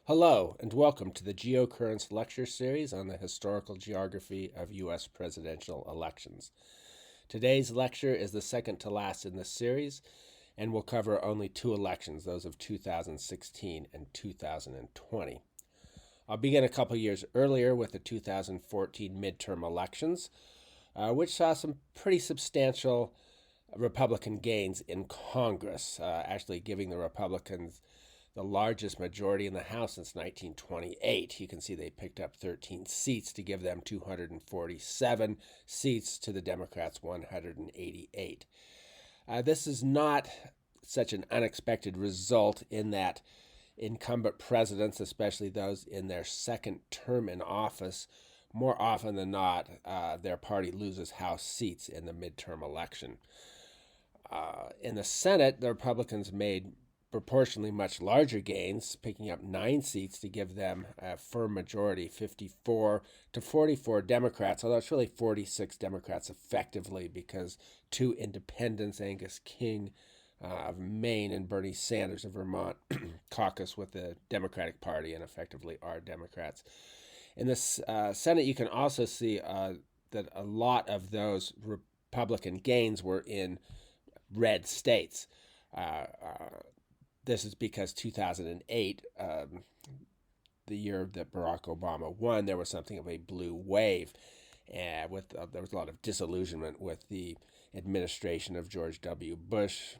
Hello, and welcome to the Geocurrents lecture series on the historical geography of U.S. presidential elections. Today's lecture is the second to last in this series and will cover only two elections, those of 2016 and 2020. I'll begin a couple years earlier with the 2014 midterm elections, which saw some pretty substantial Republican gains in Congress, actually giving the Republicans the largest majority in the House since 1928. You can see they picked up 13 seats to give them 247 seats to the Democrats' 188. This is not such an unexpected result in that incumbent presidents, especially those in their second term in office, more often than not, their party loses House seats in the midterm election. In the Senate, the Republicans made proportionally much larger gains, picking up 9 seats to give them a firm majority, 54 to 44 Democrats, although it's really 46 Democrats effectively because 2 independents, Angus King of Maine and Bernie Sanders of Vermont, caucus with the Democratic Party and effectively are Democrats. In the Senate, you can also see that a lot of those Republican gains were in red states. This is because 2008, the year that Barack Obama won, there was something of a blue wave. There was a lot of disillusionment with the administration of George W. Bush,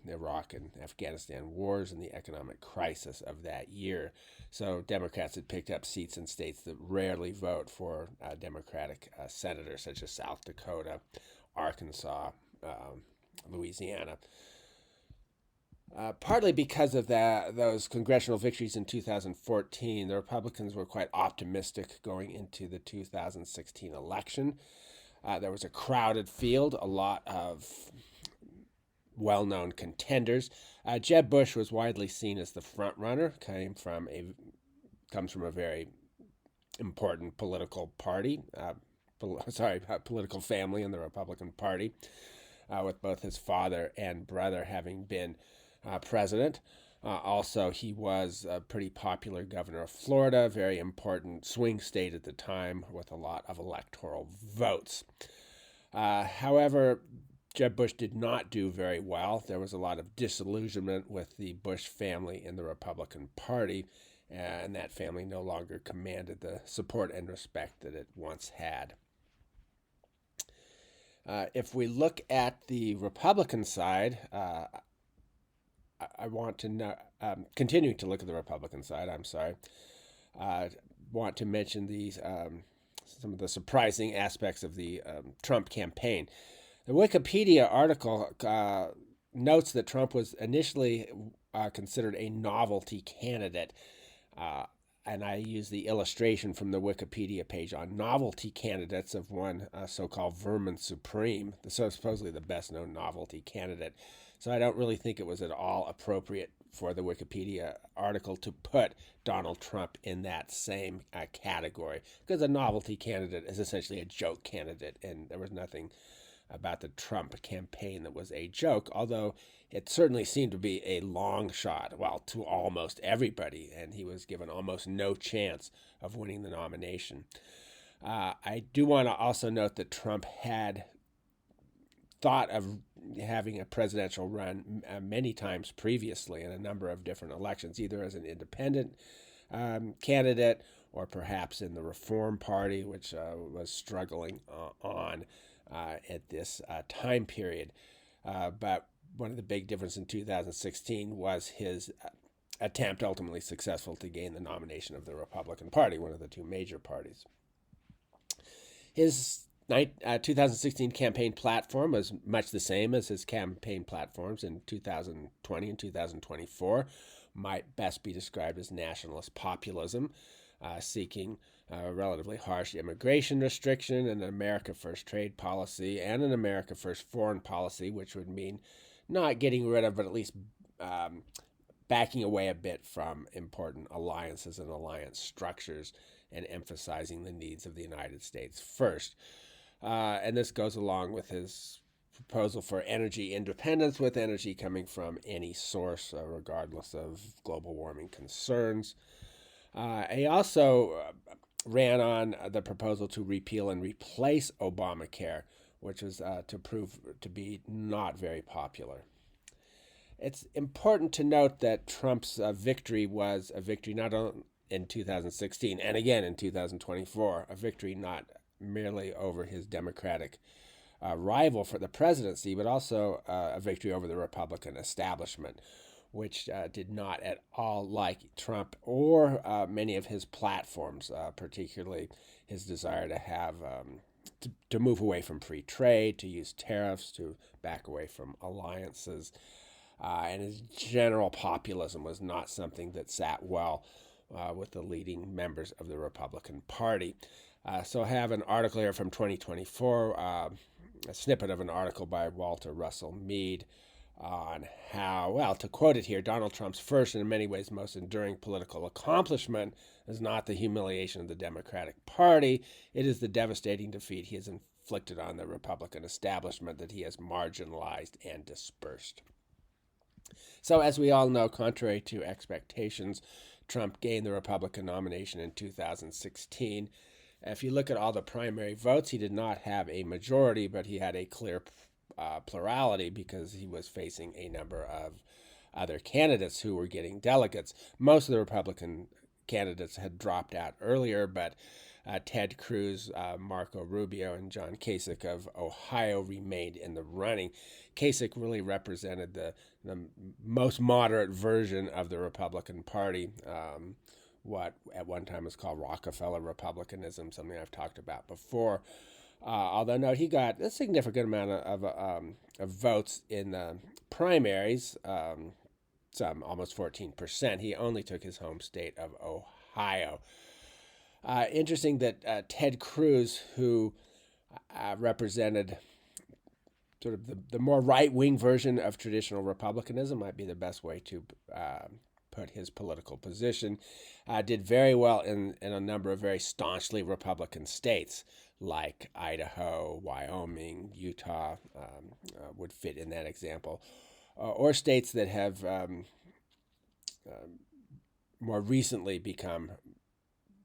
Iraq and Afghanistan wars, and the economic crisis of that year. So Democrats had picked up seats in states that rarely vote for Democratic senators, such as South Dakota, Arkansas, Louisiana. Partly because of those congressional victories in 2014, the Republicans were quite optimistic going into the 2016 election. There was a crowded field, a lot of well-known contenders. Jeb Bush was widely seen as the frontrunner, comes from a very important political party, political family in the Republican Party, with both his father and brother having been president. Also, he was a pretty popular governor of Florida, very important swing state at the time with a lot of electoral votes. However, Jeb Bush did not do very well. There was a lot of disillusionment with the Bush family in the Republican Party, and that family no longer commanded the support and respect that it once had. If we look at the Republican side, I want to know, continuing to look at the Republican side, want to mention these some of the surprising aspects of the Trump campaign. The Wikipedia article notes that Trump was initially considered a novelty candidate. And I use the illustration from the Wikipedia page on novelty candidates of one so-called Vermin Supreme, supposedly the best-known novelty candidate. So I don't really think it was at all appropriate for the Wikipedia article to put Donald Trump in that same category, because a novelty candidate is essentially a joke candidate, and there was nothing about the Trump campaign that was a joke, although it certainly seemed to be a long shot, well, to almost everybody, and he was given almost no chance of winning the nomination. I do want to also note that Trump had thought of having a presidential run many times previously in a number of different elections, either as an independent candidate or perhaps in the Reform Party, which was struggling on at this time period. But one of the big differences in 2016 was his attempt, ultimately successful, to gain the nomination of the Republican Party, one of the two major parties. His 2016 campaign platform was much the same as his campaign platforms in 2020 and 2024, might best be described as nationalist populism, seeking a relatively harsh immigration restriction, an America First trade policy, and an America First foreign policy, which would mean not getting rid of, but at least backing away a bit from important alliances and alliance structures and emphasizing the needs of the United States first. And this goes along with his proposal for energy independence, with energy coming from any source, regardless of global warming concerns. He also ran on the proposal to repeal and replace Obamacare, which was to prove to be not very popular. It's important to note that Trump's victory was a victory not only in 2016 and again in 2024, a victory not merely over his Democratic rival for the presidency, but also a victory over the Republican establishment, which did not at all like Trump or many of his platforms, particularly his desire to have to move away from free trade, to use tariffs, to back away from alliances. And his general populism was not something that sat well with the leading members of the Republican Party. So I have an article here from 2024, a snippet of an article by Walter Russell Mead on how, well, to quote it here, Donald Trump's first and in many ways most enduring political accomplishment is not the humiliation of the Democratic Party. It is the devastating defeat he has inflicted on the Republican establishment that he has marginalized and dispersed. So, as we all know, contrary to expectations, Trump gained the Republican nomination in 2016. If you look at all the primary votes, he did not have a majority, but he had a clear plurality because he was facing a number of other candidates who were getting delegates. Most of the Republican candidates had dropped out earlier, but Ted Cruz, Marco Rubio, and John Kasich of Ohio remained in the running. Kasich really represented the most moderate version of the Republican Party, what at one time was called Rockefeller Republicanism, something I've talked about before. Although, note, he got a significant amount of votes in the primaries, some almost 14%. He only took his home state of Ohio. Interesting that Ted Cruz, who represented sort of the more right-wing version of traditional republicanism, might be the best way to put his political position, did very well in a number of very staunchly Republican states like Idaho, Wyoming, Utah would fit in that example, or states that have more recently become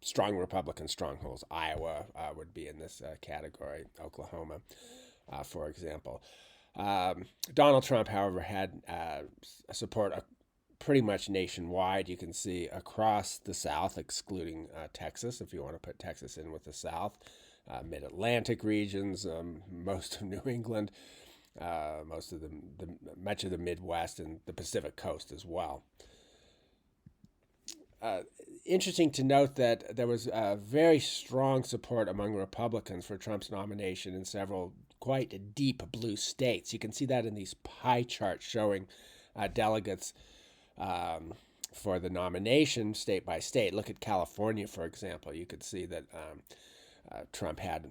strong Republican strongholds. Iowa would be in this category, Oklahoma, for example. Donald Trump, however, had support pretty much nationwide. You can see across the South, excluding Texas, if you want to put Texas in with the South, mid-Atlantic regions, most of New England, most of much of the Midwest, and the Pacific Coast as well. Interesting to note that there was very strong support among Republicans for Trump's nomination in several quite deep blue states. You can see that in these pie charts showing delegates for the nomination state by state. Look at California, for example. You could see that Trump had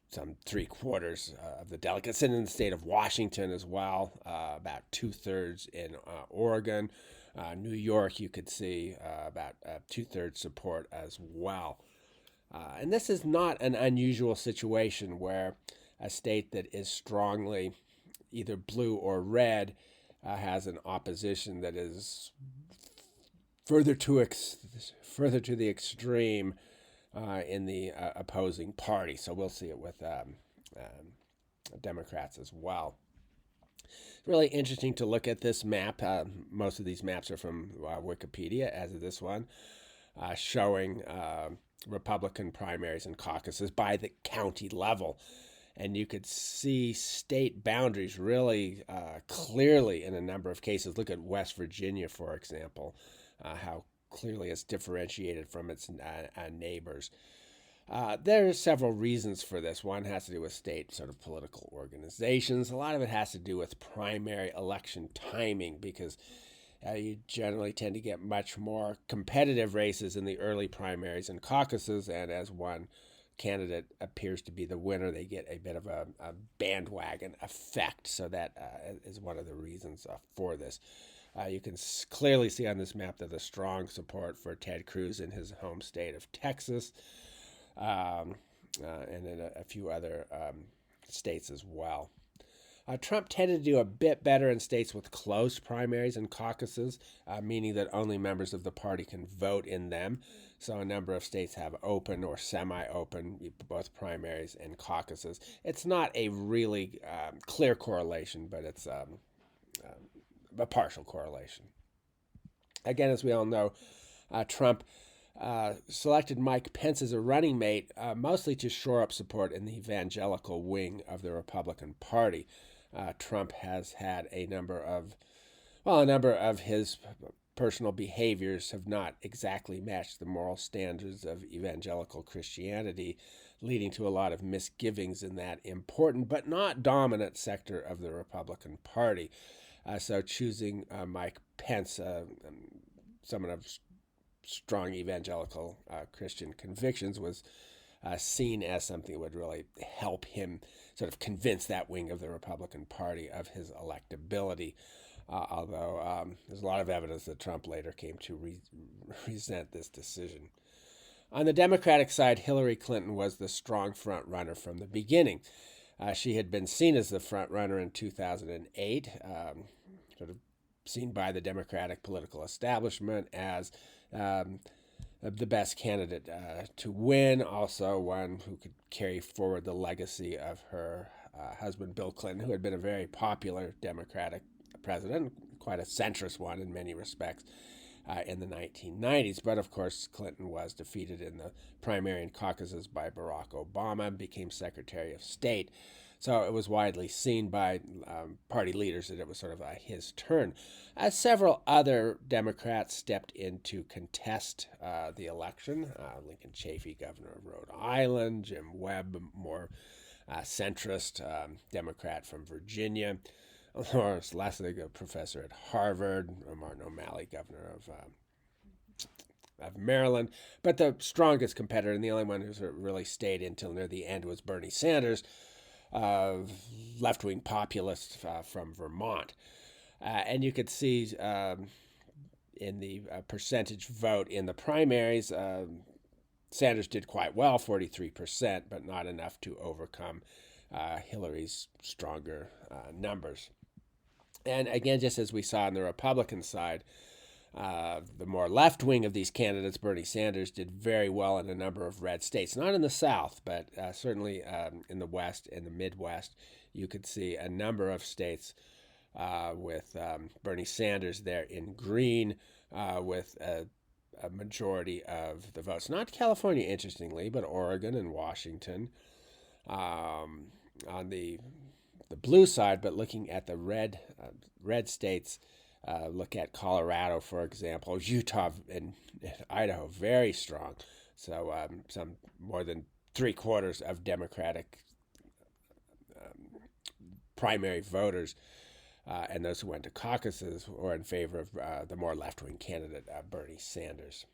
some 3/4 of the delegates, and in the state of Washington as well, about 2/3 in Oregon. New York, you could see about 2/3 support as well. And this is not an unusual situation where a state that is strongly either blue or red has an opposition that is further to the extreme in the opposing party. So we'll see it with Democrats as well. It's really interesting to look at this map. Most of these maps are from Wikipedia, as is this one, showing Republican primaries and caucuses by the county level. And you could see state boundaries really clearly in a number of cases. Look at West Virginia, for example, how clearly it's differentiated from its neighbors. There are several reasons for this. One has to do with state sort of political organizations. A lot of it has to do with primary election timing because you generally tend to get much more competitive races in the early primaries and caucuses, and as one candidate appears to be the winner, they get a bit of a bandwagon effect. So that is one of the reasons for this. You can clearly see on this map that there's strong support for Ted Cruz in his home state of Texas, and in a few other states as well. Trump tended to do a bit better in states with closed primaries and caucuses, meaning that only members of the party can vote in them. So a number of states have open or semi-open, both primaries and caucuses. It's not a really clear correlation, but it's a partial correlation. Again, as we all know, Trump selected Mike Pence as a running mate, mostly to shore up support in the evangelical wing of the Republican Party. Trump has had a number of his personal behaviors have not exactly matched the moral standards of evangelical Christianity, leading to a lot of misgivings in that important but not dominant sector of the Republican Party. So choosing Mike Pence, someone of strong evangelical Christian convictions, was seen as something that would really help him sort of convince that wing of the Republican Party of his electability. Although there's a lot of evidence that Trump later came to resent this decision. On the Democratic side, Hillary Clinton was the strong front runner from the beginning. She had been seen as the front runner in 2008, sort of seen by the Democratic political establishment as the best candidate to win, also one who could carry forward the legacy of her husband, Bill Clinton, who had been a very popular Democratic president, quite a centrist one in many respects, in the 1990s. But of course, Clinton was defeated in the primary and caucuses by Barack Obama and became Secretary of State. So it was widely seen by party leaders that it was sort of his turn. Several other Democrats stepped in to contest the election. Lincoln Chafee, governor of Rhode Island; Jim Webb, more centrist Democrat from Virginia; Lawrence Lessig, a professor at Harvard; Martin O'Malley, governor of Maryland. But the strongest competitor, and the only one who really stayed until near the end, was Bernie Sanders, left-wing populist from Vermont. And you could see in the percentage vote in the primaries, Sanders did quite well, 43%, but not enough to overcome Hillary's stronger numbers. And again, just as we saw on the Republican side, the more left wing of these candidates, Bernie Sanders, did very well in a number of red states. Not in the South, but certainly in the West and the Midwest. You could see a number of states with Bernie Sanders there in green, with a majority of the votes. Not California, interestingly, but Oregon and Washington. On the blue side, but looking at the red states, look at Colorado, for example, Utah and Idaho, very strong. So some more than 3/4 of Democratic primary voters and those who went to caucuses were in favor of the more left-wing candidate, Bernie Sanders.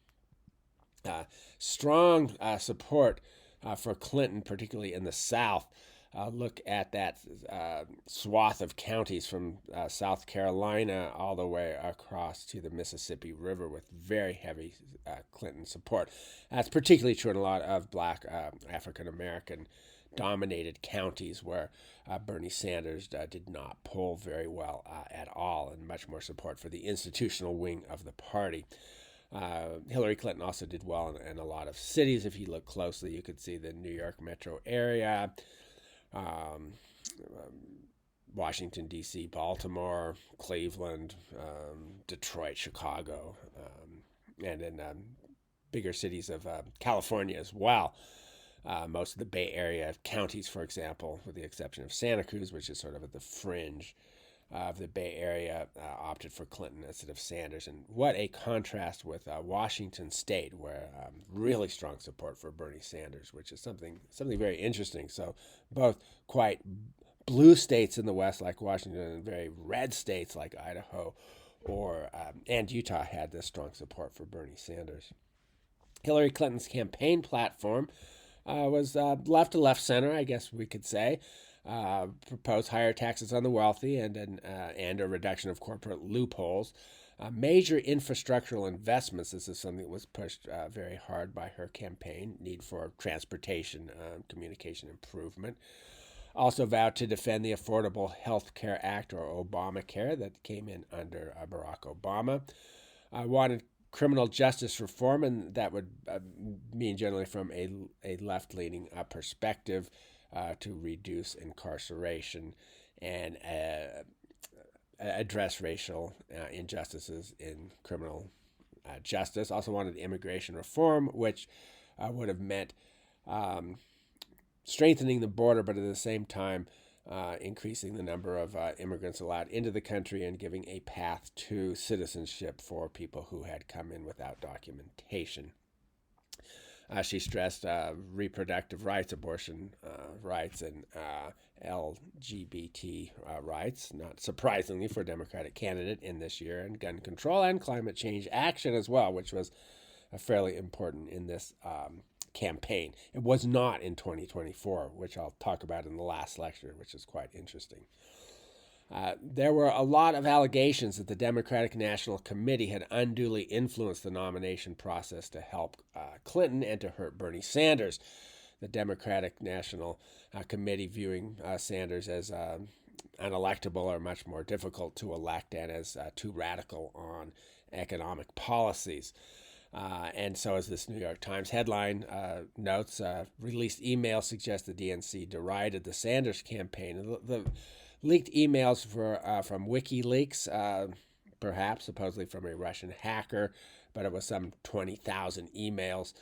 Strong support for Clinton, particularly in the South. Look at that swath of counties from South Carolina all the way across to the Mississippi River with very heavy Clinton support. That's particularly true in a lot of black African-American dominated counties where Bernie Sanders did not poll very well at all, and much more support for the institutional wing of the party. Hillary Clinton also did well in a lot of cities. If you look closely, you could see the New York metro area, Washington, D.C., Baltimore, Cleveland, Detroit, Chicago, and in bigger cities of California as well. Most of the Bay Area counties, for example, with the exception of Santa Cruz, which is sort of at the fringe of the Bay Area, opted for Clinton instead of Sanders. And what a contrast with Washington State, where really strong support for Bernie Sanders, which is something very interesting. So both quite blue states in the West like Washington and very red states like Idaho and Utah had this strong support for Bernie Sanders. Hillary Clinton's campaign platform was left to left center, I guess we could say. Proposed higher taxes on the wealthy and a reduction of corporate loopholes. Major infrastructural investments. This is something that was pushed very hard by her campaign. Need for transportation, communication improvement. Also vowed to defend the Affordable Health Care Act, or Obamacare, that came in under Barack Obama. Wanted criminal justice reform, and that would mean generally from a left-leaning perspective, to reduce incarceration and address racial injustices in criminal justice. Also wanted immigration reform, which would have meant strengthening the border, but at the same time increasing the number of immigrants allowed into the country and giving a path to citizenship for people who had come in without documentation. She stressed reproductive rights, abortion rights, and LGBT rights, not surprisingly for a Democratic candidate in this year, and gun control and climate change action as well, which was fairly important in this campaign. It was not in 2024, which I'll talk about in the last lecture, which is quite interesting. There were a lot of allegations that the Democratic National Committee had unduly influenced the nomination process to help Clinton and to hurt Bernie Sanders. The Democratic National Committee viewing Sanders as unelectable or much more difficult to elect, and as too radical on economic policies. And so, as this New York Times headline notes, released emails suggest the DNC derided the Sanders campaign. The leaked emails from WikiLeaks, perhaps supposedly from a Russian hacker, but it was some 20,000 emails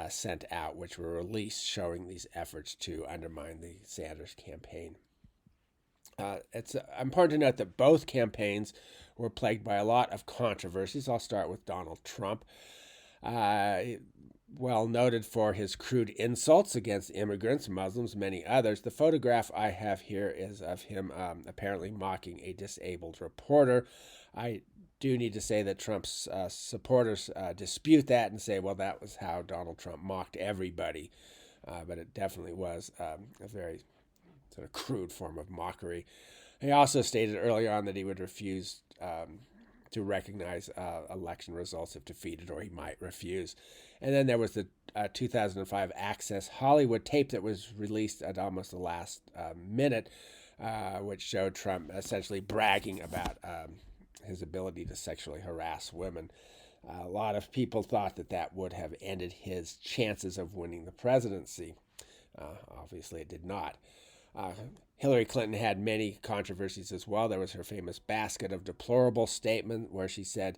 sent out, which were released showing these efforts to undermine the Sanders campaign. It's important to note that both campaigns were plagued by a lot of controversies. I'll start with Donald Trump. Well noted for his crude insults against immigrants, Muslims, many others. The photograph I have here is of him apparently mocking a disabled reporter. I do need to say that Trump's supporters dispute that and say, well, that was how Donald Trump mocked everybody. But it definitely was a very sort of crude form of mockery. He also stated earlier on that he would refuse to recognize election results if defeated, or he might refuse. And then there was the 2005 Access Hollywood tape that was released at almost the last minute, which showed Trump essentially bragging about his ability to sexually harass women. A lot of people thought that that would have ended his chances of winning the presidency. Obviously, it did not. Hillary Clinton had many controversies as well. There was her famous basket of deplorables statement, where she said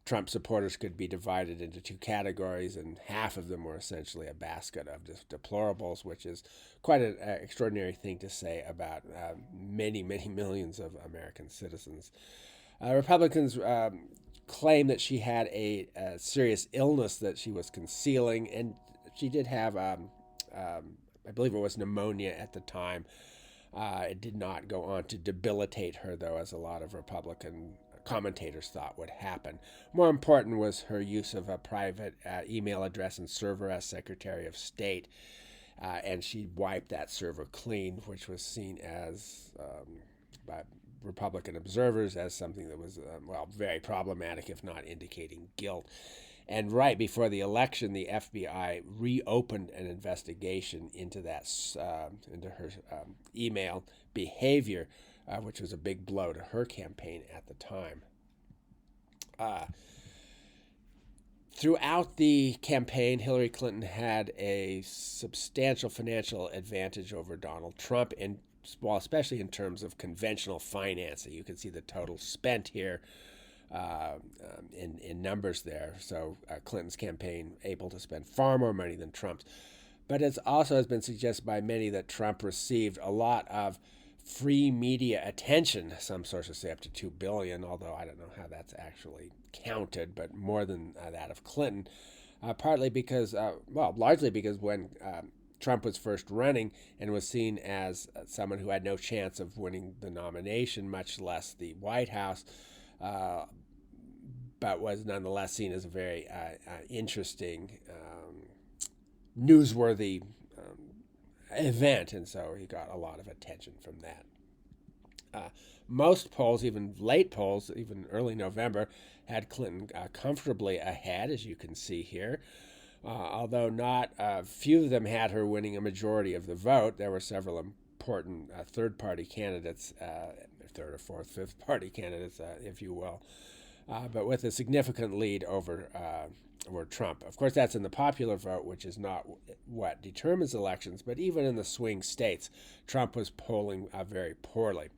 Trump supporters could be divided into two categories, and half of them were essentially a basket of deplorables, which is quite an extraordinary thing to say about many, many millions of American citizens. Republicans claim that she had a serious illness that she was concealing, and she did have I believe it was pneumonia at the time. It did not go on to debilitate her, though, as a lot of Republican commentators thought would happen. More important was her use of a private email address and server as Secretary of State, and she wiped that server clean, which was seen as, by Republican observers, as something that was, very problematic, if not indicating guilt. And right before the election, the FBI reopened an investigation into that, into her email behavior, which was a big blow to her campaign at the time. Throughout the campaign, Hillary Clinton had a substantial financial advantage over Donald Trump, especially in terms of conventional financing. You can see the total spent here. In numbers there. So Clinton's campaign able to spend far more money than Trump's. But it also has been suggested by many that Trump received a lot of free media attention. Some sources say up to $2 billion, although I don't know how that's actually counted, but more than that of Clinton. Partly because, largely because when Trump was first running and was seen as someone who had no chance of winning the nomination, much less the White House, but was nonetheless seen as a very interesting, newsworthy event, and so he got a lot of attention from that. Most polls, even late polls, even early November, had Clinton comfortably ahead, as you can see here. Although not few of them had her winning a majority of the vote, there were several important third-party candidates, third or fourth, fifth-party candidates, if you will, but with a significant lead over Trump. Of course, that's in the popular vote, which is not what determines elections, but even in the swing states, Trump was polling very poorly.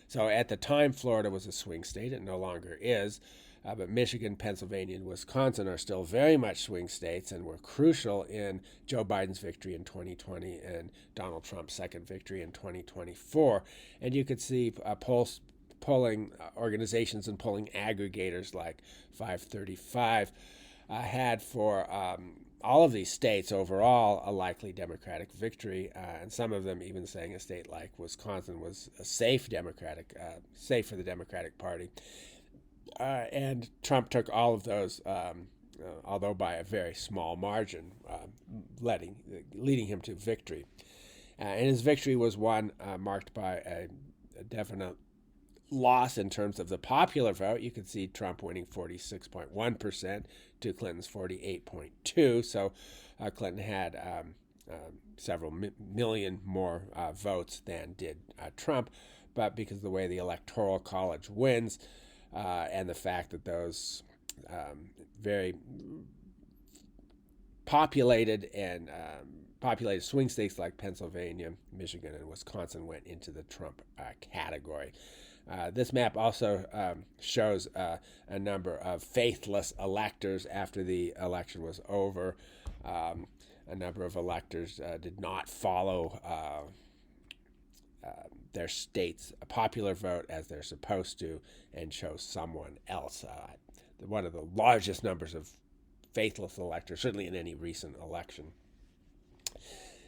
So at the time, Florida was a swing state. It no longer is. But Michigan, Pennsylvania, and Wisconsin are still very much swing states and were crucial in Joe Biden's victory in 2020 and Donald Trump's second victory in 2024. And you could see polling organizations and polling aggregators like 535 had for all of these states overall a likely Democratic victory, and some of them even saying a state like Wisconsin was a safe for the Democratic Party. And Trump took all of those, although by a very small margin, leading him to victory. And his victory was one marked by a definite loss in terms of the popular vote. You could see Trump winning 46.1% to Clinton's 48.2%. So Clinton had several million more votes than did Trump. But because of the way the Electoral College wins, and the fact that those very populated swing states like Pennsylvania, Michigan, and Wisconsin went into the Trump category. This map also shows a number of faithless electors after the election was over. A number of electors did not follow their state's popular vote as they're supposed to and chose someone else. One of the largest numbers of faithless electors, certainly in any recent election.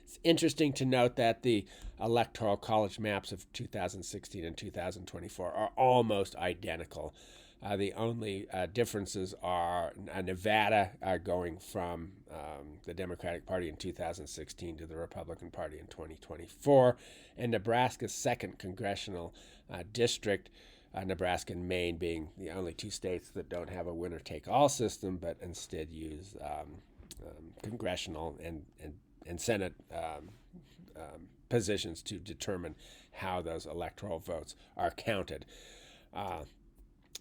It's interesting to note that the Electoral College maps of 2016 and 2024 are almost identical. The only differences are Nevada going from the Democratic Party in 2016 to the Republican Party in 2024, and Nebraska's second congressional district, Nebraska and Maine being the only two states that don't have a winner-take-all system, but instead use congressional and Senate positions to determine how those electoral votes are counted.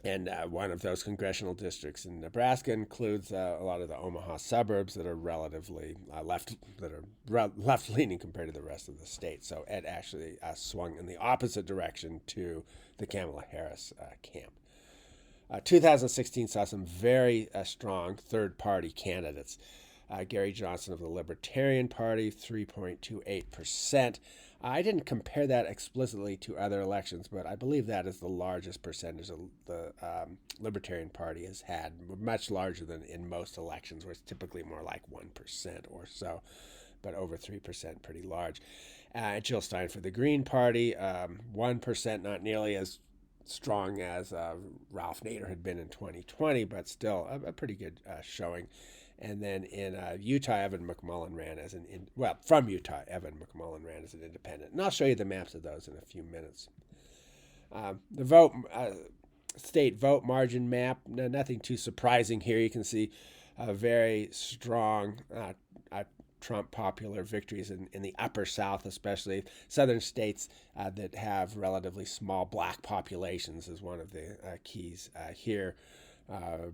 And one of those congressional districts in Nebraska includes a lot of the Omaha suburbs that are relatively left-leaning compared to the rest of the state. So it actually swung in the opposite direction to the Kamala Harris camp. 2016 saw some very strong third-party candidates. Gary Johnson of the Libertarian Party, 3.28%. I didn't compare that explicitly to other elections, but I believe that is the largest percentage the Libertarian Party has had, much larger than in most elections, where it's typically more like 1% or so, but over 3%, pretty large. Jill Stein for the Green Party, 1%, not nearly as strong as Ralph Nader had been in 2020, but still a pretty good showing. And then in Utah, Evan McMullin ran as from Utah, Evan McMullin ran as an independent. And I'll show you the maps of those in a few minutes. The state vote margin map, nothing too surprising here. You can see very strong Trump popular victories in the upper South, especially southern states that have relatively small black populations is one of the keys here.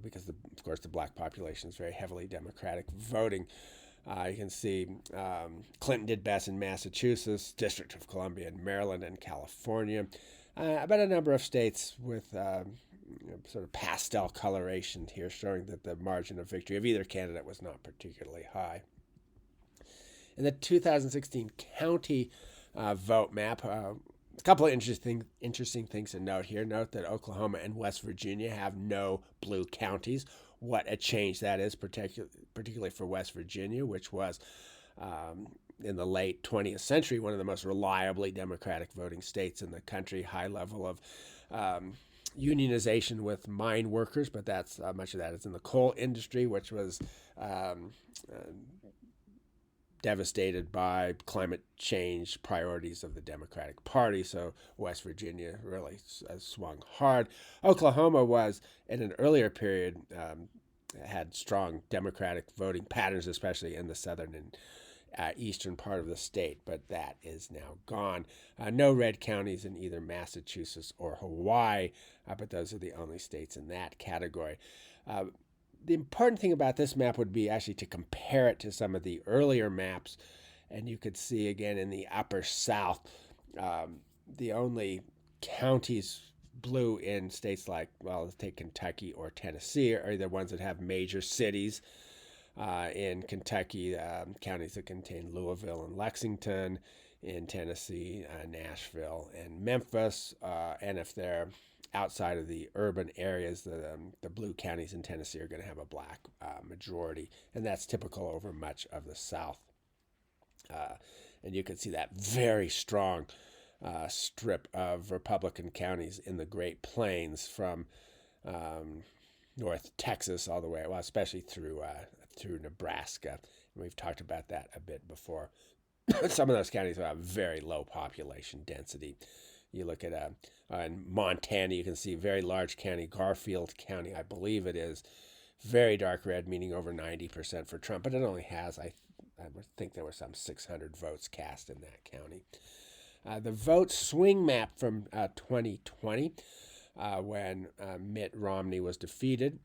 Because, of course, the black population is very heavily Democratic voting. You can see Clinton did best in Massachusetts, District of Columbia, and Maryland, and California. But a number of states with sort of pastel coloration here, showing that the margin of victory of either candidate was not particularly high. In the 2016 county vote map, a couple of interesting things to note here. Note that Oklahoma and West Virginia have no blue counties. What a change that is, particularly for West Virginia, which was in the late 20th century one of the most reliably Democratic voting states in the country. High level of unionization with mine workers, but that's much of that is in the coal industry, which was devastated by climate change priorities of the Democratic Party. So West Virginia really swung hard. Oklahoma was, in an earlier period, had strong Democratic voting patterns, especially in the southern and eastern part of the state, but that is now gone. No red counties in either Massachusetts or Hawaii, but those are the only states in that category. The important thing about this map would be actually to compare it to some of the earlier maps, and you could see again in the upper south, the only counties blue in states like, well, let's take Kentucky or Tennessee, are the ones that have major cities. In Kentucky, counties that contain Louisville and Lexington. In Tennessee, Nashville and Memphis. And if they're outside of the urban areas, the blue counties in Tennessee are going to have a black majority. And that's typical over much of the South. And you can see that very strong strip of Republican counties in the Great Plains from North Texas all the way, well, especially through Nebraska. And we've talked about that a bit before. Some of those counties have very low population density. You look at in Montana, you can see very large county, Garfield County, I believe it is, very dark red, meaning over 90% for Trump, but it only has, I think there were some 600 votes cast in that county. The vote swing map from 2020, when Mitt Romney was defeated,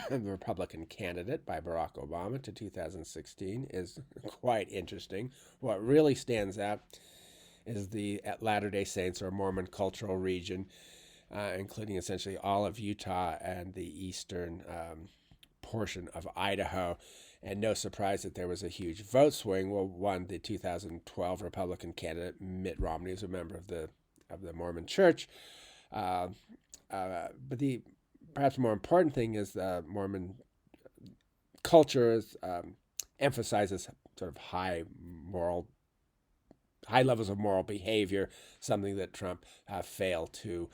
the Republican candidate, by Barack Obama to 2016, is quite interesting. What really stands out is the Latter-day Saints or Mormon cultural region, including essentially all of Utah and the eastern portion of Idaho. And no surprise that there was a huge vote swing. Well, one, the 2012 Republican candidate Mitt Romney is a member of the Mormon Church, but the perhaps more important thing is the Mormon culture emphasizes sort of high levels of moral behavior, something that Trump failed to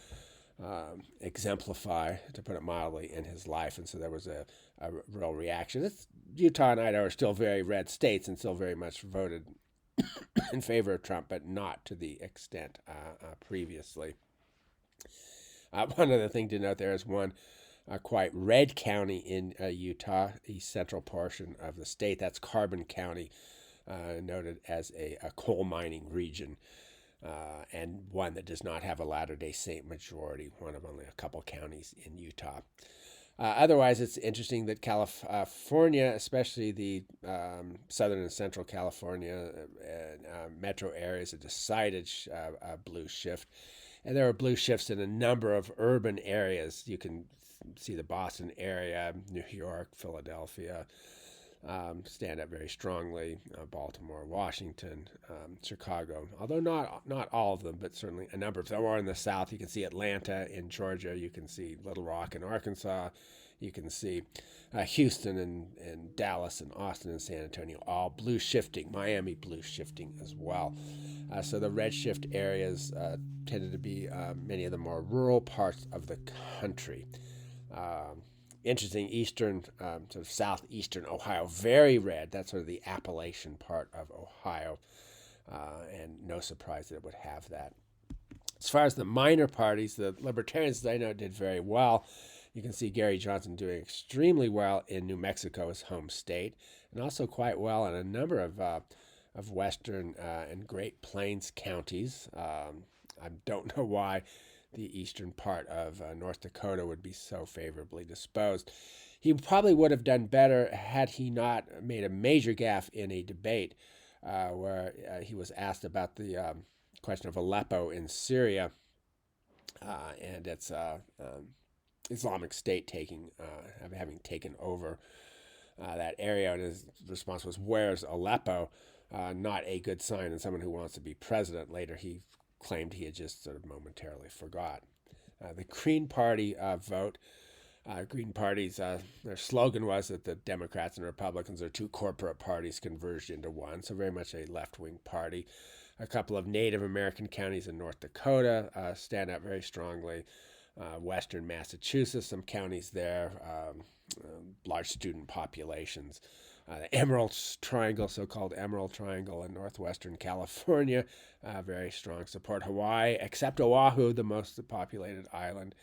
exemplify, to put it mildly, in his life. And so there was a real reaction. Utah and Idaho are still very red states and still very much voted in favor of Trump, but not to the extent previously. One other thing to note there is one quite red county in Utah, the central portion of the state. That's Carbon County, noted as a coal mining region, and one that does not have a Latter-day Saint majority, one of only a couple counties in Utah. Otherwise, it's interesting that California, especially the southern and central California metro areas, have decided a blue shift. And there are blue shifts in a number of urban areas. You can see the Boston area, New York, Philadelphia stand up very strongly. Baltimore, Washington, Chicago. Although not all of them, but certainly a number of them are in the South. You can see Atlanta in Georgia. You can see Little Rock in Arkansas. You can see Houston and Dallas and Austin and San Antonio, all blue shifting. Miami blue shifting as well. So the red shift areas tended to be many of the more rural parts of the country. Interesting, eastern, sort of southeastern Ohio, very red. That's sort of the Appalachian part of Ohio, and no surprise that it would have that. As far as the minor parties, the Libertarians, as I know, did very well. You can see Gary Johnson doing extremely well in New Mexico, his home state, and also quite well in a number of western and Great Plains counties. I don't know why the eastern part of North Dakota would be so favorably disposed. He probably would have done better had he not made a major gaffe in a debate where he was asked about the question of Aleppo in Syria and its Islamic State having taken over that area. And his response was, "Where's Aleppo?" Not a good sign in someone who wants to be president. Later, he claimed he had just sort of momentarily forgot. The Green Party vote. Green parties, their slogan was that the Democrats and Republicans are two corporate parties converged into one, so very much a left-wing party. A couple of Native American counties in North Dakota stand out very strongly. Western Massachusetts, some counties there, large student populations. The Emerald Triangle, so-called Emerald Triangle in northwestern California, very strong support. Hawaii, except Oahu, the most populated island.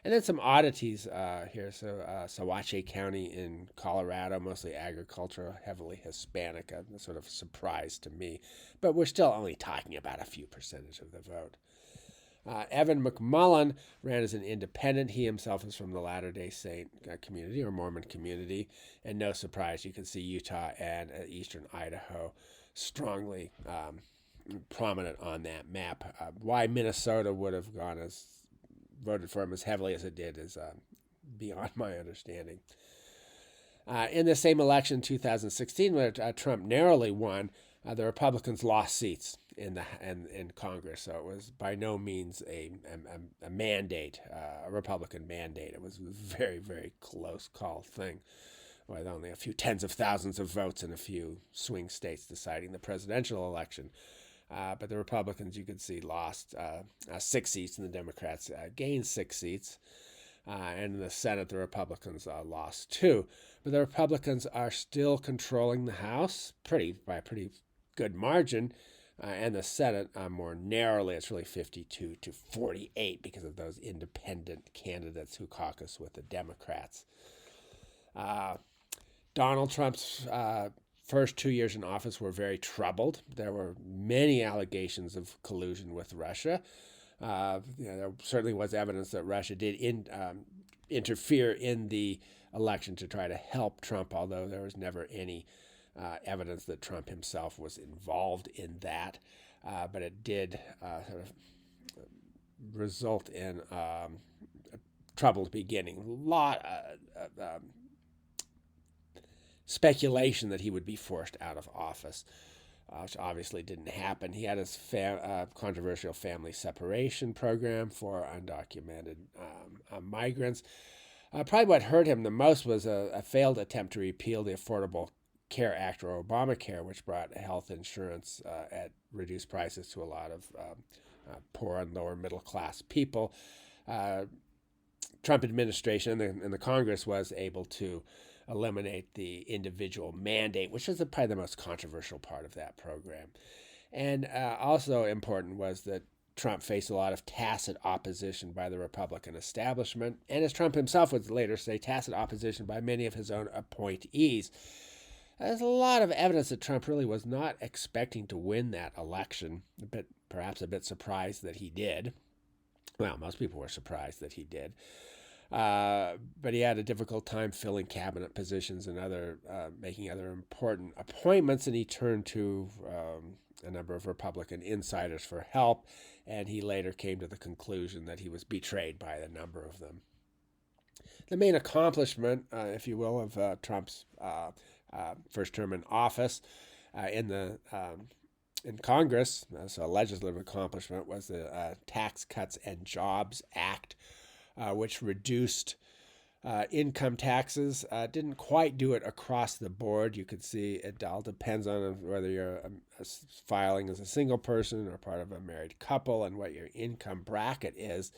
And then some oddities here. So, Sawache County in Colorado, mostly agricultural, heavily Hispanic, a sort of surprise to me. But we're still only talking about a few percentage of the vote. Evan McMullin ran as an independent. He himself is from the Latter-day Saint community or Mormon community. And no surprise, you can see Utah and eastern Idaho strongly prominent on that map. Why Minnesota would have voted for him as heavily as it did is beyond my understanding. In the same election, 2016, where Trump narrowly won, the Republicans lost seats in Congress. So it was by no means a mandate, a Republican mandate. It was a very, very close call thing, with only a few tens of thousands of votes in a few swing states deciding the presidential election. But the Republicans, you could see, lost 6 seats, and the Democrats gained 6 seats. And in the Senate, the Republicans lost 2. But the Republicans are still controlling the House by a pretty good margin, and the Senate more narrowly. It's really 52 to 48 because of those independent candidates who caucus with the Democrats. Donald Trump's first 2 years in office were very troubled. There were many allegations of collusion with Russia. There certainly was evidence that Russia did interfere in the election to try to help Trump, although there was never any evidence that Trump himself was involved in that. But it did sort of result in a troubled beginning. A lot of speculation that he would be forced out of office, which obviously didn't happen. He had his controversial family separation program for undocumented migrants. Probably what hurt him the most was a failed attempt to repeal the Affordable Care Act, or Obamacare, which brought health insurance at reduced prices to a lot of poor and lower middle class people. Trump administration and the Congress was able to eliminate the individual mandate, which was probably the most controversial part of that program. And also important was that Trump faced a lot of tacit opposition by the Republican establishment, and as Trump himself would later say, tacit opposition by many of his own appointees. There's a lot of evidence that Trump really was not expecting to win that election, perhaps a bit surprised that he did. Well, most people were surprised that he did. But he had a difficult time filling cabinet positions and making other important appointments, and he turned to a number of Republican insiders for help, and he later came to the conclusion that he was betrayed by a number of them. The main accomplishment, if you will, of Trump's first term in office in Congress, so a legislative accomplishment, was the Tax Cuts and Jobs Act, which reduced income taxes. Didn't quite do it across the board. You could see it all depends on whether you're filing as a single person or part of a married couple and what your income bracket is.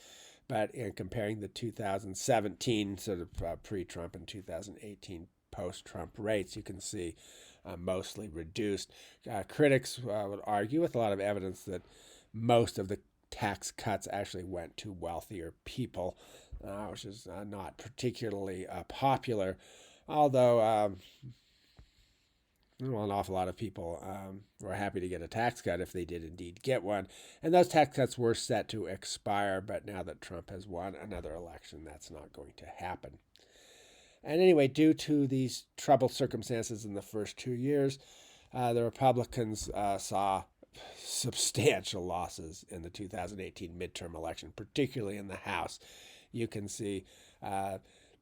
But in comparing the 2017 sort of pre-Trump and 2018 post-Trump rates, you can see mostly reduced. Critics would argue with a lot of evidence that most of the tax cuts actually went to wealthier people, which is not particularly popular, although an awful lot of people were happy to get a tax cut if they did indeed get one. And those tax cuts were set to expire, but now that Trump has won another election, that's not going to happen. And anyway, due to these troubled circumstances in the first 2 years, the Republicans saw substantial losses in the 2018 midterm election, particularly in the House. You can see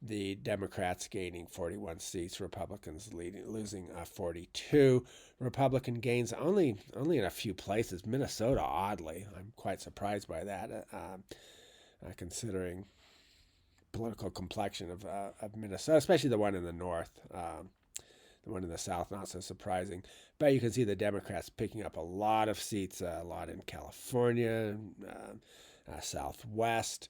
the Democrats gaining 41 seats, Republicans losing 42. Republican gains only in a few places. Minnesota, oddly, I'm quite surprised by that, considering political complexion of Minnesota, especially the one in the north. The one in the south, not so surprising. But you can see the Democrats picking up a lot of seats, a lot in California, Southwest,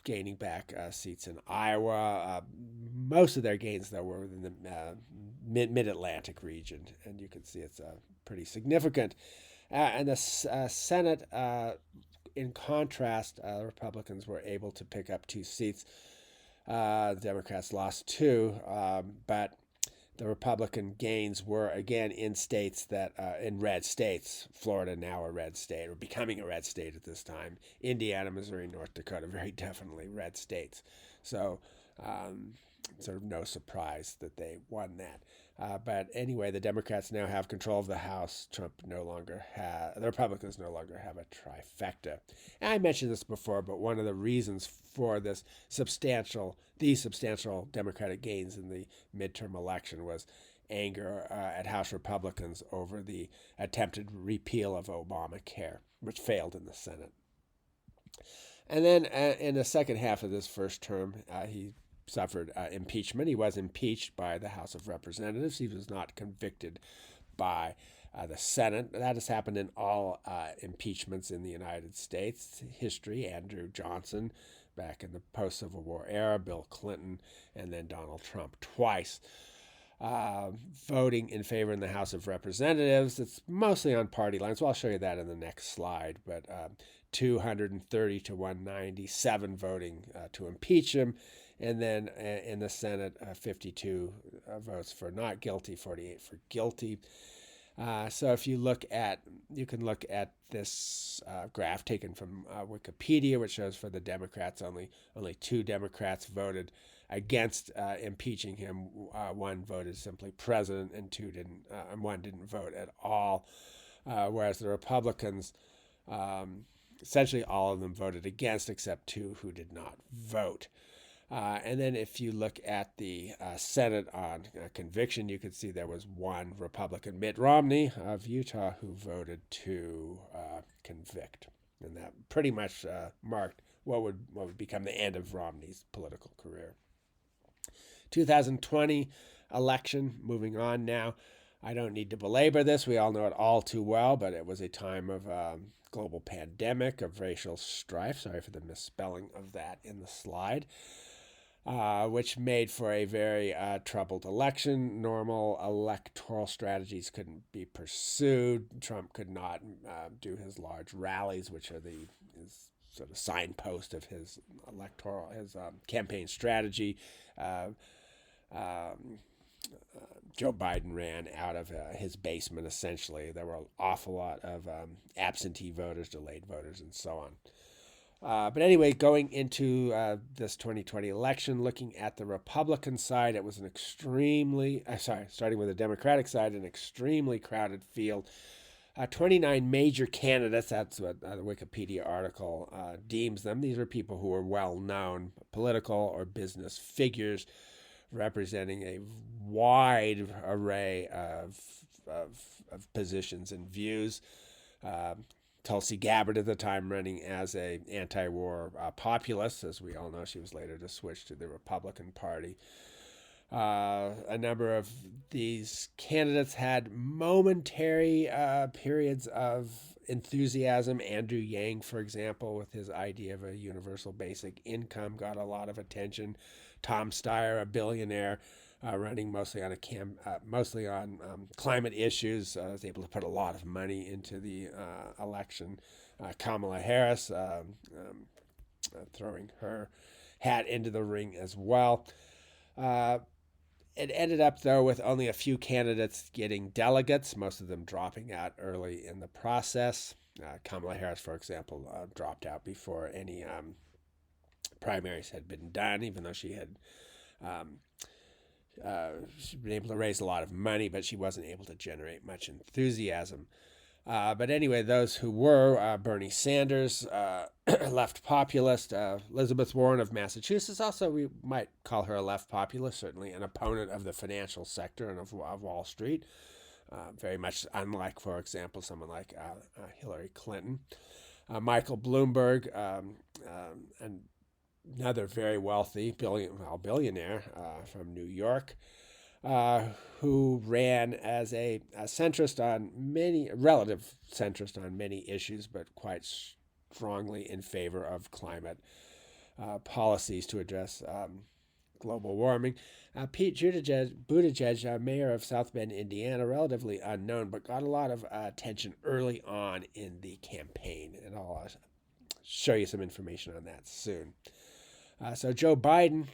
gaining back seats in Iowa. Most of their gains, though, were in the mid-Atlantic region, and you can see it's pretty significant. And the Senate in contrast, Republicans were able to pick up 2 seats. The Democrats lost 2, but the Republican gains were again in states that in red states. Florida now a red state, or becoming a red state at this time. Indiana, Missouri, North Dakota, very definitely red states. So sort of no surprise that they won that. But anyway, the Democrats now have control of the House. The Republicans no longer have a trifecta. And I mentioned this before, but one of the reasons for these substantial Democratic gains in the midterm election was anger at House Republicans over the attempted repeal of Obamacare, which failed in the Senate. And then in the second half of this first term, he suffered impeachment. He was impeached by the House of Representatives. He was not convicted by the Senate. That has happened in all impeachments in the United States history. Andrew Johnson back in the post-Civil War era, Bill Clinton, and then Donald Trump twice. Voting in favor in the House of Representatives. It's mostly on party lines. Well, I'll show you that in the next slide. But 230 to 197 voting to impeach him. And then in the Senate, 52 votes for not guilty, 48 for guilty. So if you can look at this graph taken from Wikipedia, which shows for the Democrats, only 2 Democrats voted against impeaching him. 1 voted simply president, and 1 didn't vote at all. Whereas the Republicans, essentially all of them voted against, except 2 who did not vote. And then if you look at the Senate on conviction, you can see there was 1 Republican, Mitt Romney of Utah, who voted to convict. And that pretty much marked what would become the end of Romney's political career. 2020 election, moving on now. I don't need to belabor this. We all know it all too well, but it was a time of global pandemic, of racial strife. Sorry for the misspelling of that in the slide. Which made for a very troubled election. Normal electoral strategies couldn't be pursued. Trump could not do his large rallies, which are his sort of signpost of his campaign strategy. Joe Biden ran out of his basement, essentially. There were an awful lot of absentee voters, delayed voters, and so on. But anyway, going into this 2020 election, looking at the Republican side, it was starting with the Democratic side, an extremely crowded field. 29 major candidates, that's what the Wikipedia article deems them. These are people who are well-known political or business figures representing a wide array of positions and views. Tulsi Gabbard at the time running as an anti-war populist. As we all know, she was later to switch to the Republican Party. A number of these candidates had momentary periods of enthusiasm. Andrew Yang, for example, with his idea of a universal basic income, got a lot of attention. Tom Steyer, a billionaire, running mostly on climate issues, was able to put a lot of money into the election. Kamala Harris throwing her hat into the ring as well. It ended up, though, with only a few candidates getting delegates, most of them dropping out early in the process. Kamala Harris, for example, dropped out before any primaries had been done, even though she had she'd been able to raise a lot of money, but she wasn't able to generate much enthusiasm. But anyway, those who were, Bernie Sanders, left populist, Elizabeth Warren of Massachusetts, also we might call her a left populist, certainly an opponent of the financial sector and of Wall Street, very much unlike, for example, someone like Hillary Clinton. Michael Bloomberg, another very wealthy billionaire from New York, who ran as a relative centrist on many issues, but quite strongly in favor of climate policies to address global warming. Pete Buttigieg, mayor of South Bend, Indiana, relatively unknown, but got a lot of attention early on in the campaign. It all show you some information on that soon. So Joe Biden,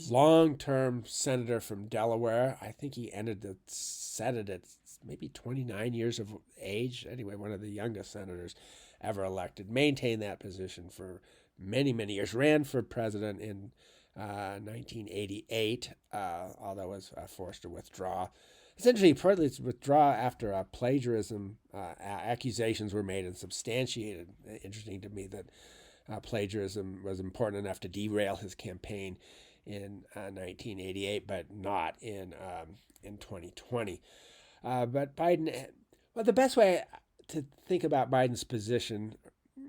long-term senator from Delaware. I think he entered the Senate at maybe 29 years of age. Anyway, one of the youngest senators ever elected. Maintained that position for many, many years. Ran for president in 1988, although was forced to withdraw. Essentially, partly to withdraw after plagiarism accusations were made and substantiated. Interesting to me that plagiarism was important enough to derail his campaign in 1988, but not in 2020. But Biden, well, the best way to think about Biden's position,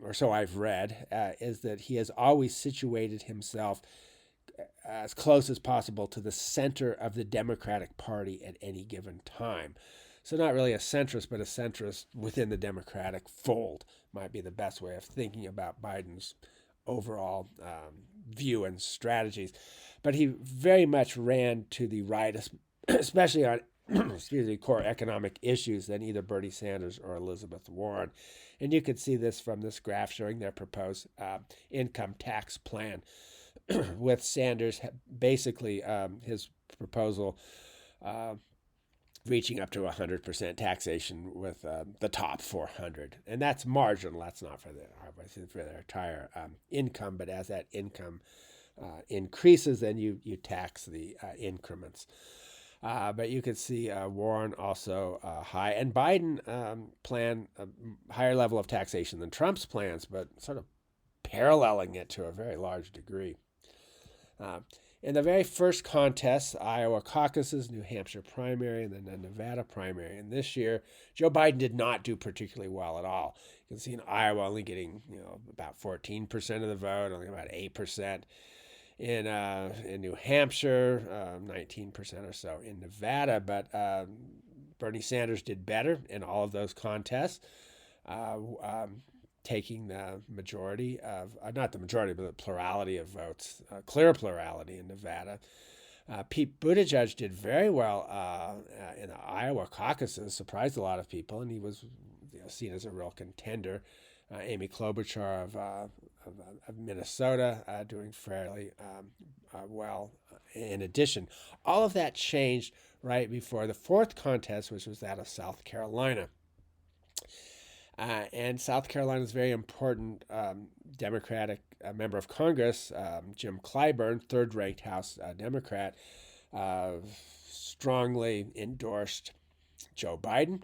or so I've read, is that he has always situated himself as close as possible to the center of the Democratic Party at any given time. So not really a centrist, but a centrist within the Democratic fold might be the best way of thinking about Biden's overall view and strategies. But he very much ran to the right, especially on core economic issues than either Bernie Sanders or Elizabeth Warren. And you can see this from this graph showing their proposed income tax plan, with Sanders basically his proposal reaching up to 100% taxation with the top 400. And that's marginal. That's not for their entire income, but as that income increases, then you tax the increments. But you could see Warren also high, and Biden planned a higher level of taxation than Trump's plans, but sort of paralleling it to a very large degree. In the very first contests, Iowa caucuses, New Hampshire primary, and then the Nevada primary. And this year, Joe Biden did not do particularly well at all. You can see in Iowa only getting about 14% of the vote, only about 8%. In New Hampshire, 19% or so in Nevada. But Bernie Sanders did better in all of those contests, taking the majority of, not the majority, but the plurality of votes, clear plurality in Nevada. Pete Buttigieg did very well in the Iowa caucuses, surprised a lot of people, and he was seen as a real contender. Amy Klobuchar of Minnesota doing fairly well. In addition, all of that changed right before the fourth contest, which was that of South Carolina. And South Carolina is a very important Democratic member of Congress, Jim Clyburn, third-ranked House Democrat, strongly endorsed Joe Biden,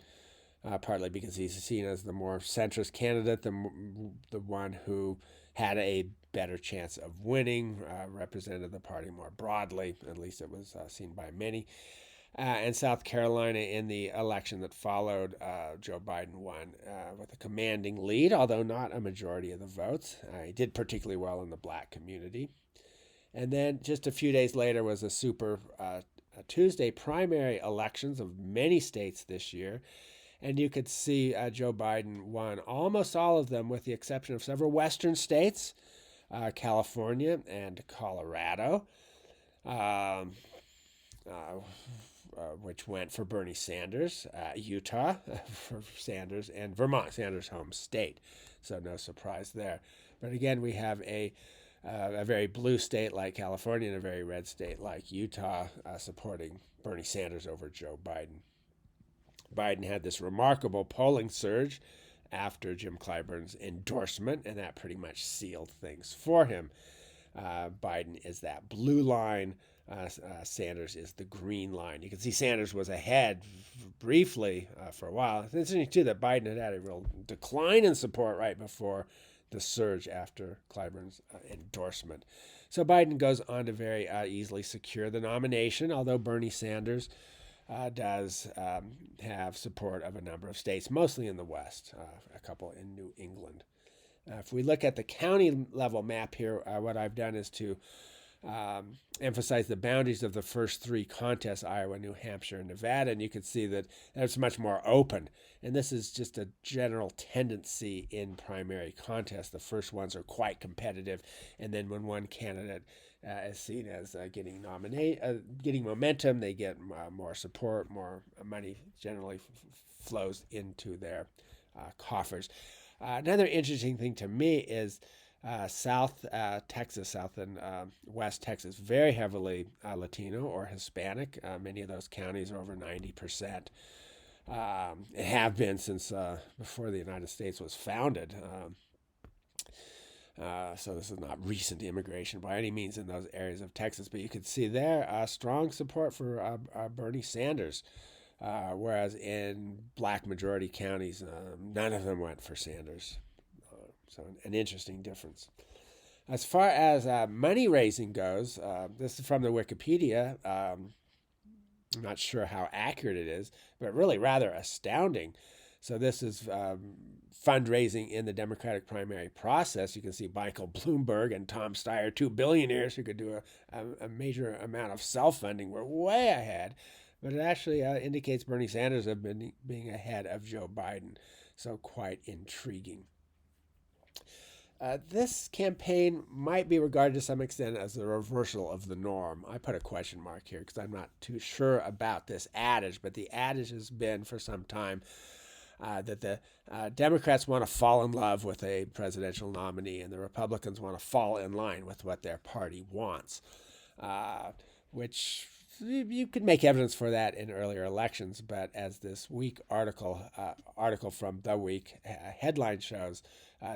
partly because he's seen as the more centrist candidate, the one who had a better chance of winning, represented the party more broadly, at least it was seen by many. And South Carolina, in the election that followed, Joe Biden won with a commanding lead, although not a majority of the votes. He did particularly well in the black community. And then just a few days later was a Super Tuesday primary elections of many states this year. And you could see Joe Biden won almost all of them, with the exception of several western states, California and Colorado. Which went for Bernie Sanders, Utah for Sanders, and Vermont, Sanders' home state. So no surprise there. But again, we have a very blue state like California and a very red state like Utah supporting Bernie Sanders over Joe Biden. Biden had this remarkable polling surge after Jim Clyburn's endorsement, and that pretty much sealed things for him. Biden is that blue line. Sanders is the green line. You can see Sanders was ahead briefly for a while. It's interesting, too, that Biden had a real decline in support right before the surge after Clyburn's endorsement. So Biden goes on to very easily secure the nomination, although Bernie Sanders does have support of a number of states, mostly in the West, a couple in New England. If we look at the county level map here, what I've done is to emphasize the boundaries of the first three contests, Iowa, New Hampshire, and Nevada, and you can see that it's much more open. And this is just a general tendency in primary contests. The first ones are quite competitive, and then when one candidate is seen as getting momentum, they get more support, more money generally flows into their coffers. Another interesting thing to me is South Texas, South and West Texas, very heavily Latino or Hispanic. Many of those counties are over 90%. Have been since before the United States was founded. So this is not recent immigration by any means in those areas of Texas, but you can see there strong support for Bernie Sanders, whereas in black majority counties, none of them went for Sanders. So an interesting difference. As far as money raising goes, this is from the Wikipedia. I'm not sure how accurate it is, but really rather astounding. So this is fundraising in the Democratic primary process. You can see Michael Bloomberg and Tom Steyer, two billionaires who could do a major amount of self-funding, were way ahead. But it actually indicates Bernie Sanders have been being ahead of Joe Biden. So quite intriguing. This campaign might be regarded to some extent as a reversal of the norm. I put a question mark here because I'm not too sure about this adage, but the adage has been for some time that the Democrats want to fall in love with a presidential nominee and the Republicans want to fall in line with what their party wants, which you could make evidence for that in earlier elections. But as this week article from The Week headline shows,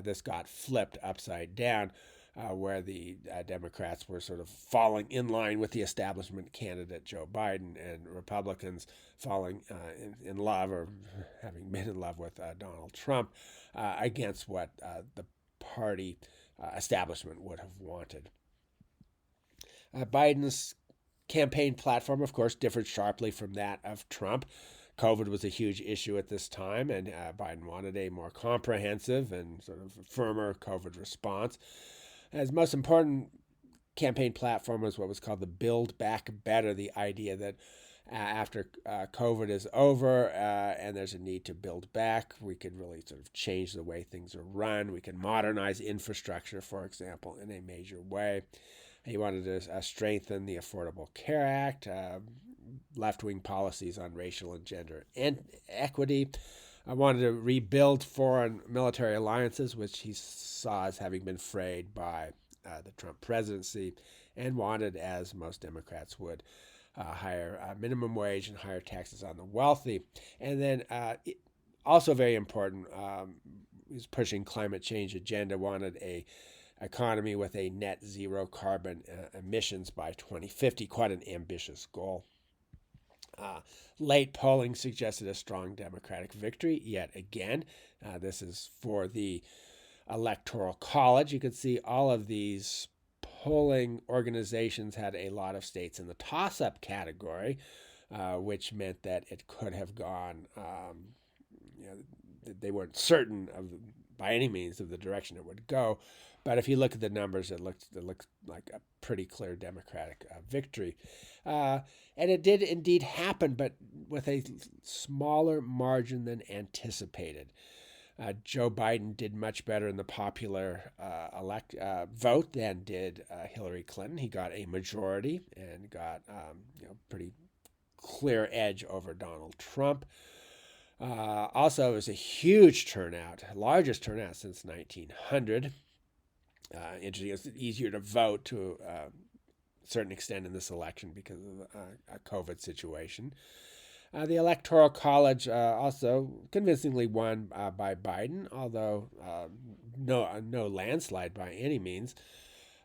this got flipped upside down, where the Democrats were sort of falling in line with the establishment candidate Joe Biden, and Republicans falling in love or having been in love with Donald Trump against what the party establishment would have wanted. Biden's campaign platform, of course, differed sharply from that of Trump. COVID was a huge issue at this time, and Biden wanted a more comprehensive and sort of firmer COVID response. His most important campaign platform was what was called the Build Back Better, the idea that after COVID is over and there's a need to build back, we could really sort of change the way things are run. We can modernize infrastructure, for example, in a major way. He wanted to strengthen the Affordable Care Act, left-wing policies on racial and gender equity. I wanted to rebuild foreign military alliances, which he saw as having been frayed by the Trump presidency, and wanted, as most Democrats would, higher minimum wage and higher taxes on the wealthy. And then also very important, he's pushing climate change agenda, wanted a economy with a net zero carbon emissions by 2050, quite an ambitious goal. Late polling suggested a strong Democratic victory yet again. This is for the Electoral College. You can see all of these polling organizations had a lot of states in the toss-up category, which meant that it could have gone, they weren't certain of by any means of the direction it would go. But if you look at the numbers, it looks like a pretty clear Democratic victory. And it did indeed happen, but with a smaller margin than anticipated. Joe Biden did much better in the popular vote than did Hillary Clinton. He got a majority and got pretty clear edge over Donald Trump. Also, it was a huge turnout, largest turnout since 1900. Interesting, it's easier to vote to a certain extent in this election because of a COVID situation. The Electoral College also convincingly won by Biden, although no landslide by any means.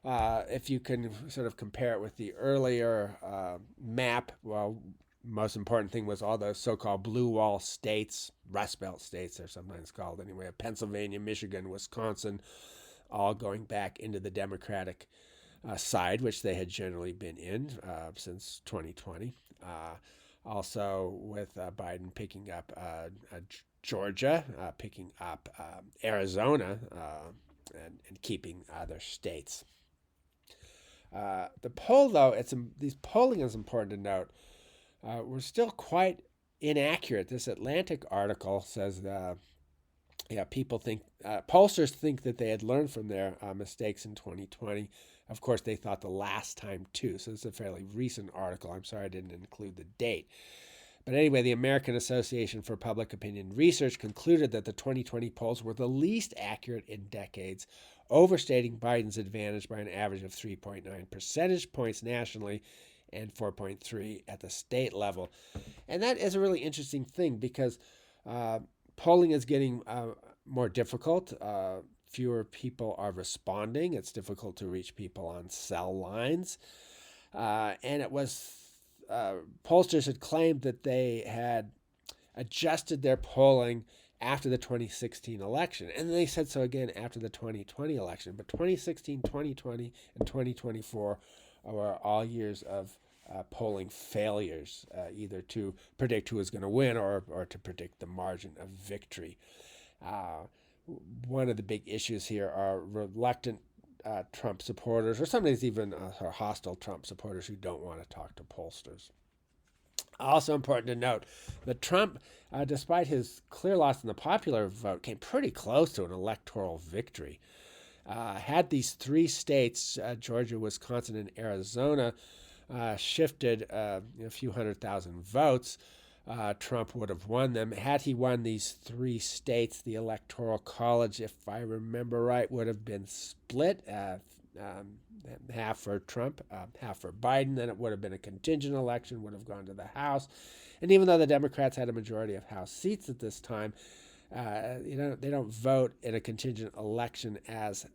If you can sort of compare it with the earlier map, well, most important thing was all those so-called blue wall states, Rust Belt states they're sometimes called anyway, Pennsylvania, Michigan, Wisconsin, all going back into the Democratic side, which they had generally been in since 2020. Also with Biden picking up Georgia, picking up Arizona, and keeping other states. The poll, though, these polling is important to note, we're still quite inaccurate. This Atlantic article says people think, pollsters think that they had learned from their mistakes in 2020. Of course, they thought the last time too. So it's a fairly recent article. I'm sorry I didn't include the date. But anyway, the American Association for Public Opinion Research concluded that the 2020 polls were the least accurate in decades, overstating Biden's advantage by an average of 3.9 percentage points nationally and 4.3 at the state level. And that is a really interesting thing because polling is getting more difficult. Fewer people are responding. It's difficult to reach people on cell lines. And it was pollsters had claimed that they had adjusted their polling after the 2016 election. And they said so again after the 2020 election. But 2016, 2020, and 2024 were all years of polling failures, either to predict who was going to win or to predict the margin of victory. One of the big issues here are reluctant Trump supporters, or sometimes even hostile Trump supporters who don't want to talk to pollsters. Also important to note that Trump, despite his clear loss in the popular vote, came pretty close to an electoral victory. Had these three states, Georgia, Wisconsin, and Arizona, shifted a few 100,000 votes, Trump would have won them. Had he won these three states, the Electoral College, if I remember right, would have been split, half for Trump, half for Biden. Then it would have been a contingent election, would have gone to the House. And even though the Democrats had a majority of House seats at this time, they don't vote in a contingent election as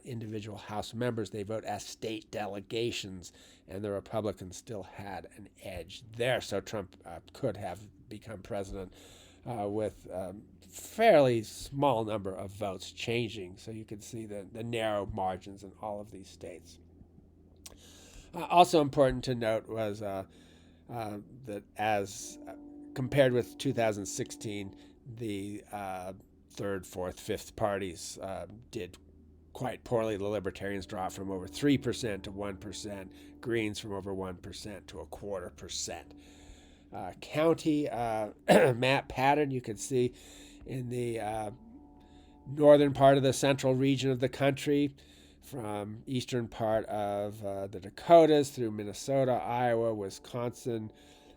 individual House members. They vote as state delegations, and the Republicans still had an edge there. So Trump could have become president with fairly small number of votes changing. So you could see the narrow margins in all of these states. Also important to note was that as compared with 2016, the third, fourth, fifth parties did quite poorly. The Libertarians dropped from over 3% to 1%, Greens from over 1% to 0.25%. County map pattern you can see in the northern part of the central region of the country, from eastern part of the Dakotas through Minnesota, Iowa, Wisconsin,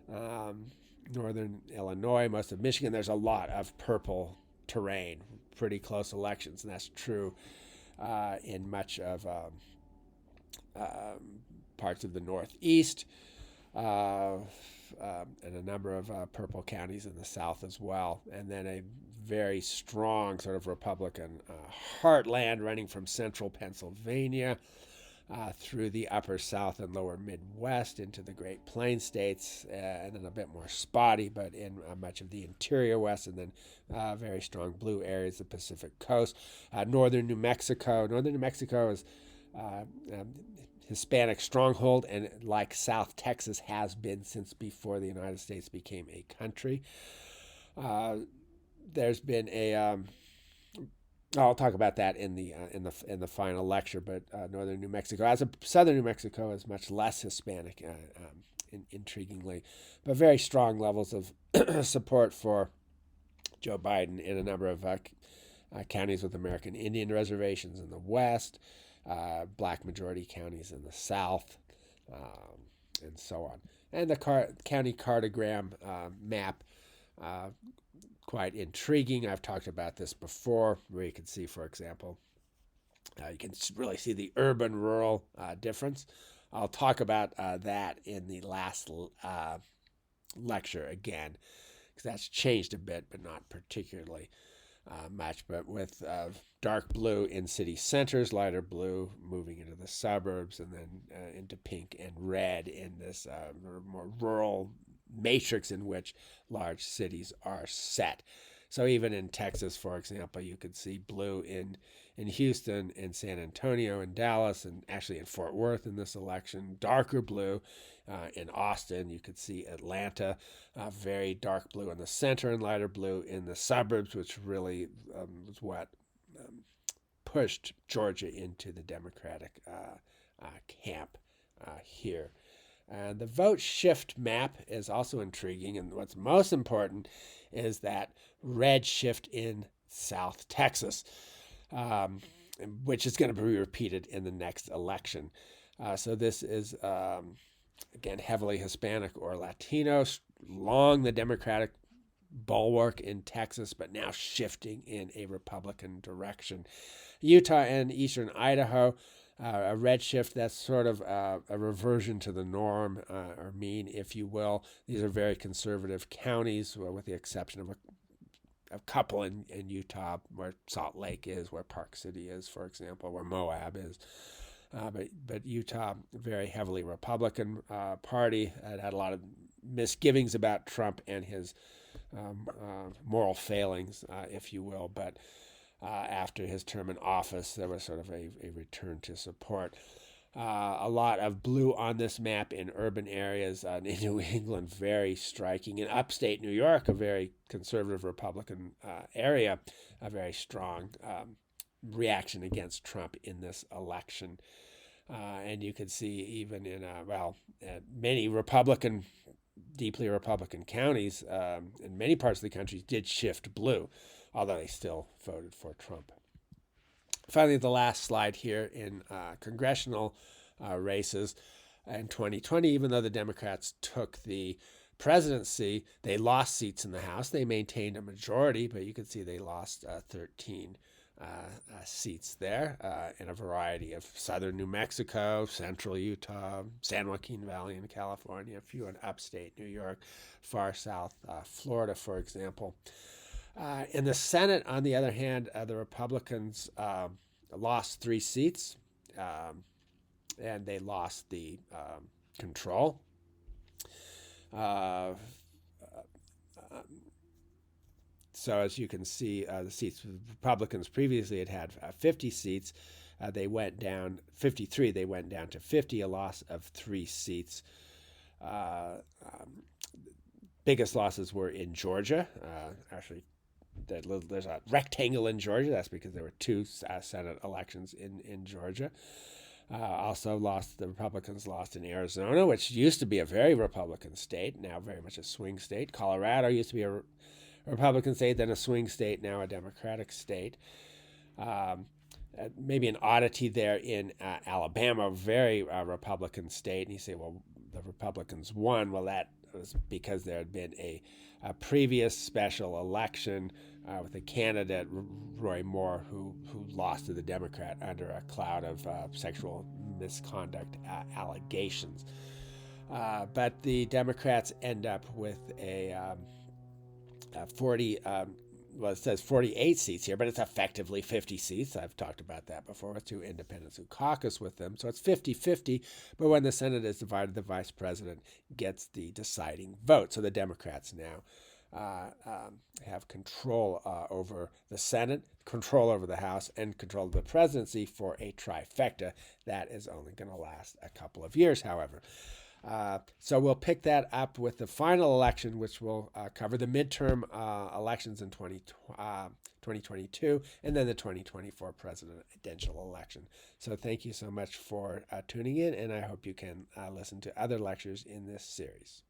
northern Illinois, most of Michigan. There's a lot of purple terrain, pretty close elections, and that's true in much of parts of the Northeast, and a number of purple counties in the South as well. And then a very strong sort of Republican heartland running from central Pennsylvania through the upper South and lower Midwest into the Great Plains states, and then a bit more spotty, but in much of the interior West, and then very strong blue areas, the Pacific Coast. Northern New Mexico. Northern New Mexico is Hispanic stronghold, and like South Texas has been since before the United States became a country. There's been a I'll talk about that in the final lecture. But northern New Mexico, as a southern New Mexico, is much less Hispanic, intriguingly, but very strong levels of support for Joe Biden in a number of counties with American Indian reservations in the West, black majority counties in the South, and so on. And the county cartogram map. Quite intriguing. I've talked about this before, where you can see, for example, you can really see the urban-rural difference. I'll talk about that in the last lecture again, because that's changed a bit, but not particularly much. But with dark blue in city centers, lighter blue moving into the suburbs, and then into pink and red in this more rural matrix in which large cities are set. So even in Texas, for example, you could see blue in Houston, in San Antonio, in Dallas, and actually in Fort Worth in this election. Darker blue in Austin. You could see Atlanta, very dark blue in the center and lighter blue in the suburbs, which really was what pushed Georgia into the Democratic camp here. And the vote shift map is also intriguing, and what's most important is that red shift in South Texas, which is going to be repeated in the next election. So this is, again, heavily Hispanic or Latino long the Democratic bulwark in Texas, but now shifting in a Republican direction. Utah and eastern Idaho, a redshift that's sort of a reversion to the norm or mean, if you will. These are very conservative counties, with the exception of a couple in Utah, where Salt Lake is, where Park City is, for example, where Moab is. But Utah, very heavily Republican party. It had a lot of misgivings about Trump and his moral failings, if you will. But after his term in office, there was sort of a return to support. A lot of blue on this map in urban areas. In New England, very striking. In upstate New York, a very conservative Republican area, a very strong reaction against Trump in this election. And you can see even in, many deeply Republican counties in many parts of the country did shift blue, although they still voted for Trump. Finally, the last slide here in congressional races in 2020, even though the Democrats took the presidency, they lost seats in the House. They maintained a majority, but you can see they lost 13 seats there in a variety of southern New Mexico, central Utah, San Joaquin Valley in California, a few in upstate New York, far south Florida, for example. In the Senate, on the other hand, the Republicans lost 3 seats, and they lost the control. So as you can see, the seats Republicans previously had 50 seats. They went down 53. They went down to 50, a loss of 3 seats. Biggest losses were in Georgia. Actually, there's a rectangle in Georgia. That's because there were 2 Senate elections in Georgia. Also the Republicans lost in Arizona, which used to be a very Republican state, now very much a swing state. Colorado used to be a Republican state, then a swing state, now a Democratic state. Maybe an oddity there in Alabama, very Republican state. And you say, well, the Republicans won. Well, that was because there had been a previous special election with a candidate, Roy Moore, who lost to the Democrat under a cloud of sexual misconduct allegations. But the Democrats end up with a 40, it says 48 seats here, but it's effectively 50 seats. I've talked about that before with 2 independents who caucus with them. So it's 50-50, but when the Senate is divided, the vice president gets the deciding vote. So the Democrats now have control over the Senate, control over the House, and control of the presidency for a trifecta. That is only going to last a couple of years, however. So we'll pick that up with the final election, which will cover the midterm elections in 2022 and then the 2024 presidential election. So thank you so much for tuning in, and I hope you can listen to other lectures in this series.